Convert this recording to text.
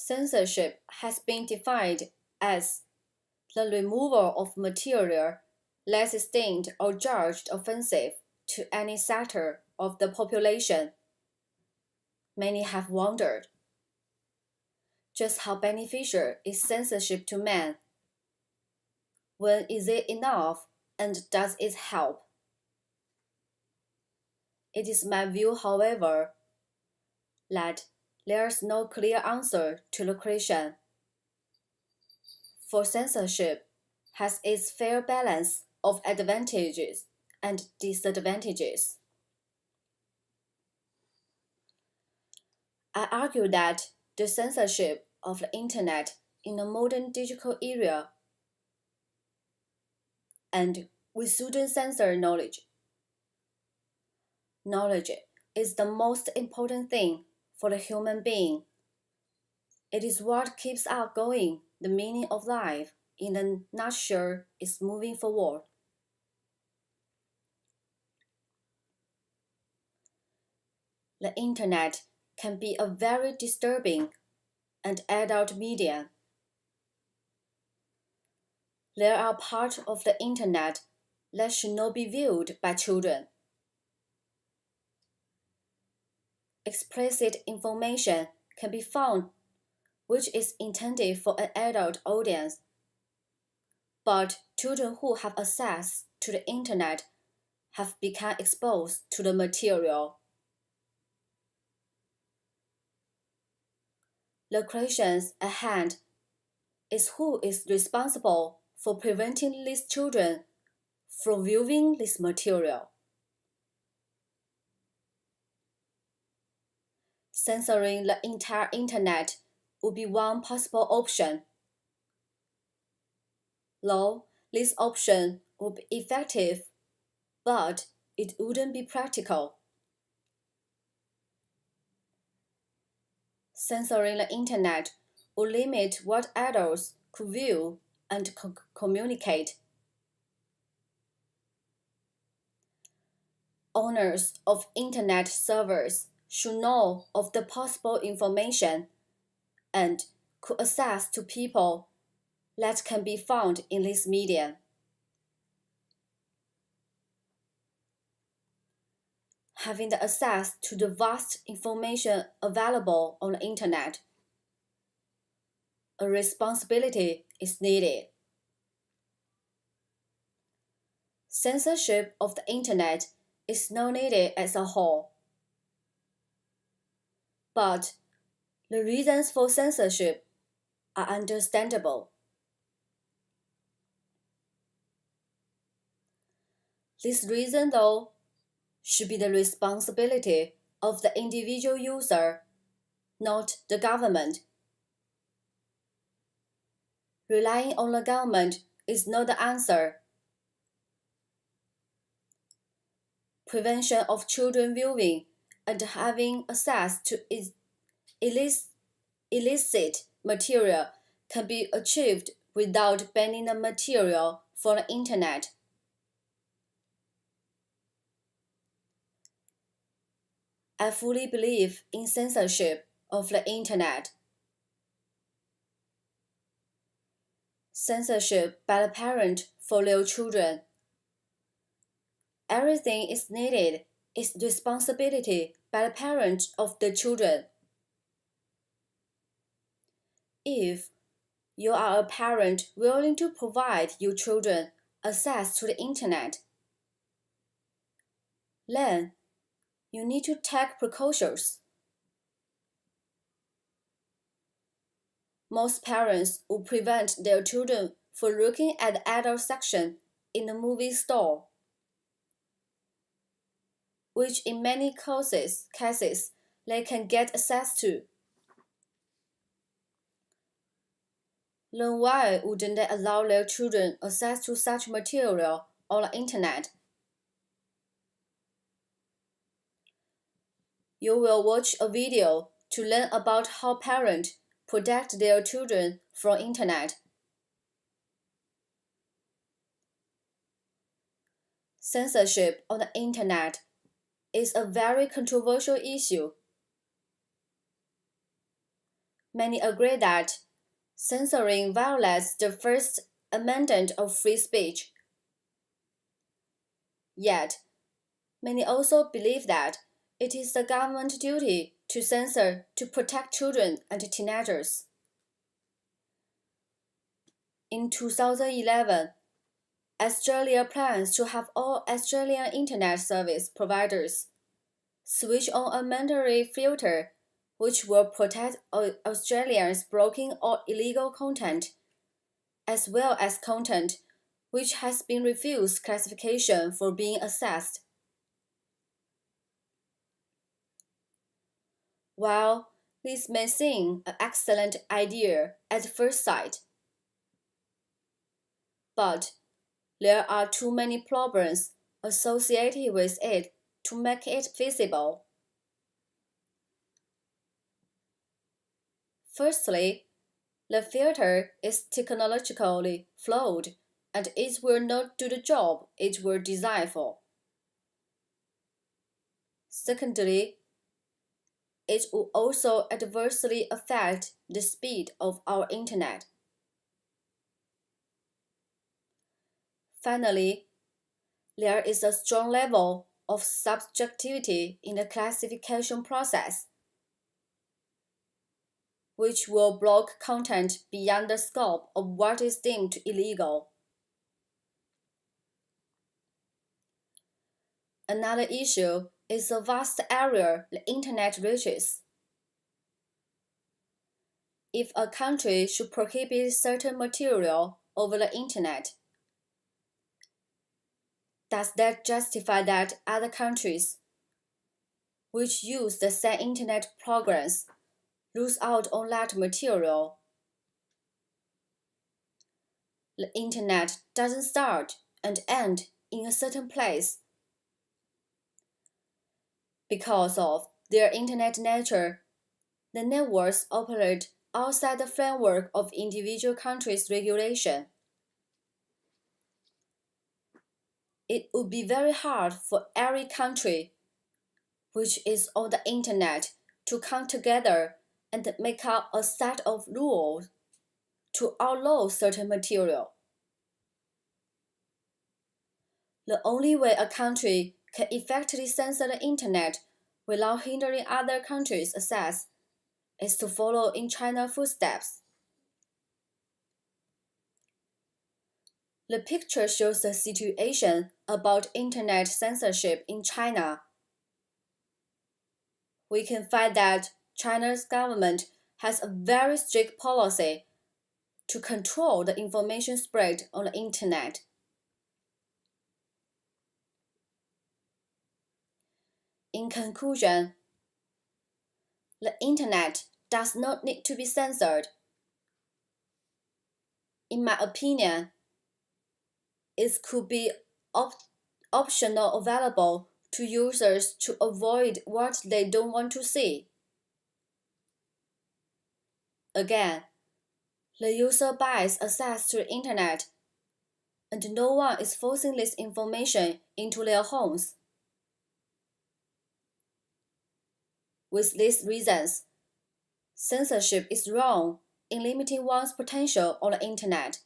Censorship has been defined as the removal of material less distinct or judged offensive to any sector of the population. Many have wondered just how beneficial is censorship to man? When is it enough, and does it help? It is my view, however, that there is no clear answer to the question. For censorship has its fair balance of advantages and disadvantages. I argue that the censorship of the Internet in the modern digital era and we shouldn't censor knowledge. Knowledge is the most important thing for the human being. It is what keeps us going. The meaning of life, in a nutshell, is moving forward. The Internet can be a very disturbing and adult medium. There are parts of the Internet that should not be viewed by children. Explicit information can be found which is intended for an adult audience. But children who have access to the Internet have become exposed to the material. The question at hand is who is responsible for preventing these children from viewing this material. Censoring the entire Internet would be one possible option. Though this option would be effective, but it wouldn't be practical. Censoring the Internet would limit what adults could view and communicate. Owners of Internet servers should know of the possible information and could access to people that can be found in this medium. Having the access to the vast information available on the Internet, a responsibility is needed. Censorship of the Internet is not needed as a whole. But the reasons for censorship are understandable. This reason, though, should be the responsibility of the individual user, not the government. Relying on the government is not the answer. Prevention of children viewing and having access to illicit material can be achieved without banning the material from the Internet. I fully believe in censorship of the Internet. Censorship by the parent for their children. Everything is needed is responsibility by the parent of the children. If you are a parent willing to provide your children access to the Internet, then you need to take precautions. Most parents would prevent their children from looking at the adult section in the movie store, which in many cases they can get access to. Then why wouldn't they allow their children access to such material on the Internet? You will watch a video to learn about how parents protect their children from Internet. Censorship on the Internet is a very controversial issue. Many agree that censoring violates the First Amendment of free speech. Yet, many also believe that it is the government's duty to censor to protect children and teenagers. In 2011, Australia plans to have all Australian internet service providers switch on a mandatory filter which will protect Australians blocking all illegal content, as well as content which has been refused classification for being accessed. While this may seem an excellent idea at first sight, but there are too many problems associated with it to make it feasible. Firstly, the filter is technologically flawed and it will not do the job it was designed for. Secondly, it will also adversely affect the speed of our internet. Finally, there is a strong level of subjectivity in the classification process, which will block content beyond the scope of what is deemed illegal. Another issue is the vast area the internet reaches. If a country should prohibit certain material over the internet, does that justify that other countries, which use the same internet programs, lose out on that material? The internet doesn't start and end in a certain place. Because of their internet nature, the networks operate outside the framework of individual countries' regulation. It would be very hard for every country which is on the internet to come together and make up a set of rules to outlaw certain material. The only way a country can effectively censor the internet without hindering other countries' access is to follow in China's footsteps. The picture shows the situation about internet censorship in China. We can find that China's government has a very strict policy to control the information spread on the internet. In conclusion, the internet does not need to be censored. In my opinion, it could be optional available to users to avoid what they don't want to see. Again, the user buys access to the internet, and no one is forcing this information into their homes. With these reasons, censorship is wrong in limiting one's potential on the internet.